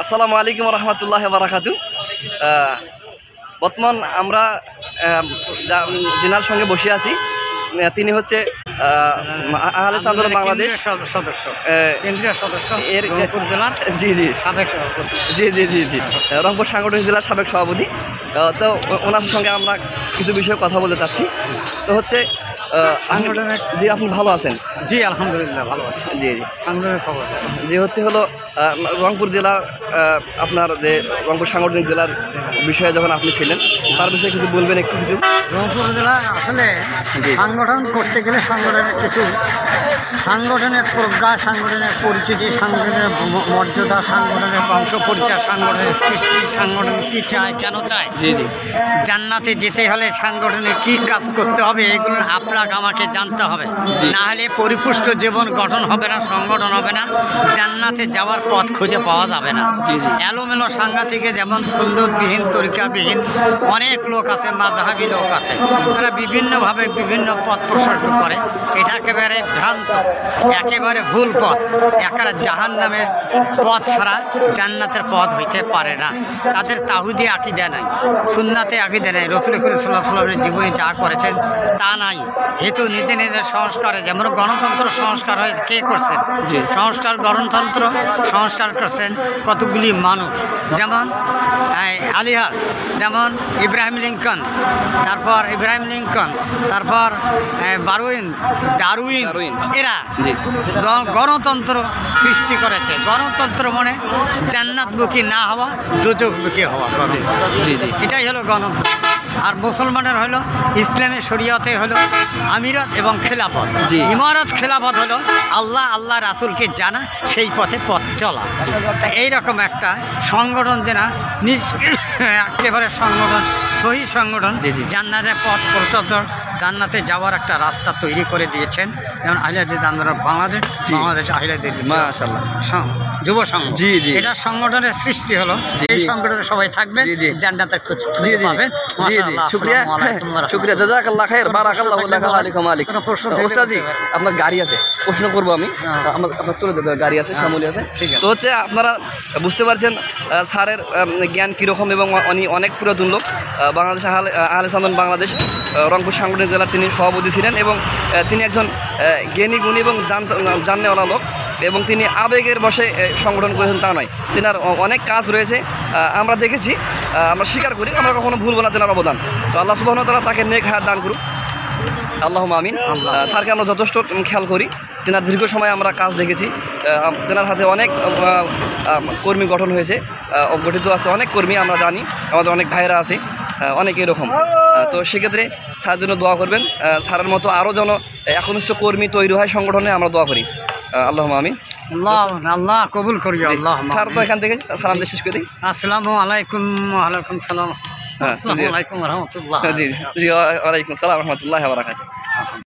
আসসালামু আলাইকুম রহমতুল্লাহ বারাকাতু। বর্তমান আমরা যিনার সঙ্গে বসে আছি তিনি হচ্ছে আহলে আন্দোলন বাংলাদেশ সদস্য, কেন্দ্রীয় সদস্য এর রংপুর জেলার জি জি সাবেক সভাপতি। জি রংপুর সাংগঠনিক জেলার সাবেক সভাপতি। তো ওনার সঙ্গে আমরা কিছু বিষয়ে কথা বলতে চাচ্ছি। তো হচ্ছে সাংগঠনিক জি আপনি ভালো আছেন? জি আলহামদুলিল্লাহ ভালো আছি। জি সাংগঠনিক খবর যে হলো রংপুর জেলার আপনার যে রংপুর সাংগঠনিক জেলার বিষয়ে যখন আপনি ছিলেন তার বিষয়ে কিছু বলবেন একটু কিছু? রংপুর জেলা আসলে সাংগঠন করতে গেলে সাংগঠনের কিছু সাংগঠনের প্রজ্ঞা, সাংগঠনের পরিচিতি, সাংগঠনের মর্যাদা, সাংগঠনের বংশ পরিচয়, সাংগঠনের সৃষ্টি, সাংগঠন কী চায়, কেন চায়, জি জান্নাতে যেতে হলে সাংগঠনে কী কাজ করতে হবে এগুলো আপনাকে আমাকে জানতে হবে। না হলে পরিপুষ্ট জীবন গঠন হবে না, সংগঠন হবে না, জান্নাতে যাওয়ার পথ খুঁজে পাওয়া যাবে না। এলোমেলো সাংঘা থেকে যেমন সুন্নতবিহীন, তরিকাবিহীন অনেক লোক আছে, মাযহাবী লোক আছে, তারা বিভিন্নভাবে বিভিন্ন পথ প্রশস্ত করে। এটা একেবারে ভ্রান্ত, একেবারে ভুল পথ। একেবারে জাহান্নামের পথ ছাড়া জান্নাতের পথ হইতে পারে না। তাদের তাওহীদে আকীদা নাই, সুন্নাতে আকীদা নাই, রাসূল করিম সাল্লাল্লাহু আলাইহি ওয়াসাল্লামের জীবনে যা করেছেন তা নাই। হেতু নিজের সংস্কারে, যেমন গণতন্ত্র সংস্কার হয়েছে কে করছেন? সংস্কার গণতন্ত্র সংস্কার করছেন কতগুলি মানুষ, যেমন আলিহাজ, যেমন ইব্রাহিম লিঙ্কন, তারপর ডারউইন, এরা গণতন্ত্র সৃষ্টি করেছে। গণতন্ত্র মানে জান্নাতমুখী না হওয়া, দোজখমুখী হওয়া, এটাই হলো গণতন্ত্র। আর মুসলমানের হলো ইসলামী শরীয়তে হলো আমিরাত এবং খেলাফত। ইমারত খেলাফত হলো আল্লাহ রাসূলকে জানা, সেই পথে পথ চলা। তা এইরকম একটা সংগঠন যেনা একেবারে সংগঠন, সহি সংগঠন, জান্নাতের পথ প্রচলিত, জান্নাতে যাওয়ার একটা রাস্তা তৈরি করে দিয়েছেন। যেমন আহলে হাদিস আন্দোলন বাংলাদেশ আহলে হাদিস মাশাআল্লাহ যুব সংঘ, এটা সংগঠনের সৃষ্টি হলো। এই সংগঠনে সবাই থাকবেন, জান্নাতের খোঁজ পাবেন। শুকরিয়া, জাযাকাল্লাহ খাইর, বারাকাল্লাহু আলাইকুম। ওস্তাদজি আপনার গাড়ি আছে, প্রশ্ন করবো আমি, আপনার তুলে দেবো, গাড়ি আছে, সামনে আছে। তো হচ্ছে আপনারা বুঝতে পারছেন স্যারের জ্ঞান কীরকম, এবং অনেক পুরাতন লোক। বাংলাদেশ আহলে আন্দোলন বাংলাদেশ রংপুর সাংগঠনিক জেলার তিনি সভাপতি ছিলেন, এবং তিনি একজন জ্ঞানী গুণী এবং জাননেওয়ালা লোক, এবং তিনি আবেগের বশে সংগঠন করেছেন তা নয়। তেনার অনেক কাজ রয়েছে, আমরা দেখেছি, আমরা স্বীকার করি, আমরা কখনো ভুলবো না তেনার অবদান। তো আল্লাহ সুবহানাহু ওয়া তাআলা তাকে নেক হায়াত দান করুক, আল্লাহুম্মা আমিন। স্যারকে আমরা যথেষ্ট খেয়াল করি, তেনার দীর্ঘ সময় আমরা কাজ দেখেছি, তেনার হাতে অনেক কর্মী গঠন হয়েছে, গঠিত আছে অনেক কর্মী, আমরা জানি, আমাদের অনেক ভাইয়েরা আছে অনেক এরকম। তো সেক্ষেত্রে স্যারের জন্য দোয়া করবেন, স্যারের মতো আরও যেন একনিষ্ঠ কর্মী তৈরি হয় সংগঠনে, আমরা দোয়া করি। আল্লাহুম্মা আমিন। আল্লাহ কবুল করি। আল্লাহ। স্যার তো এখান থেকে সালাম দিয়ে শেষ করে দিই। আসসালামু আলাইকুম। ওয়ালাইকুম সালাম। আসসালামু আলাইকুম ওয়া রাহমাতুল্লাহ। জি ওয়ালাইকুম সালাম ওয়া রাহমাতুল্লাহি ওয়া বারাকাতুহু।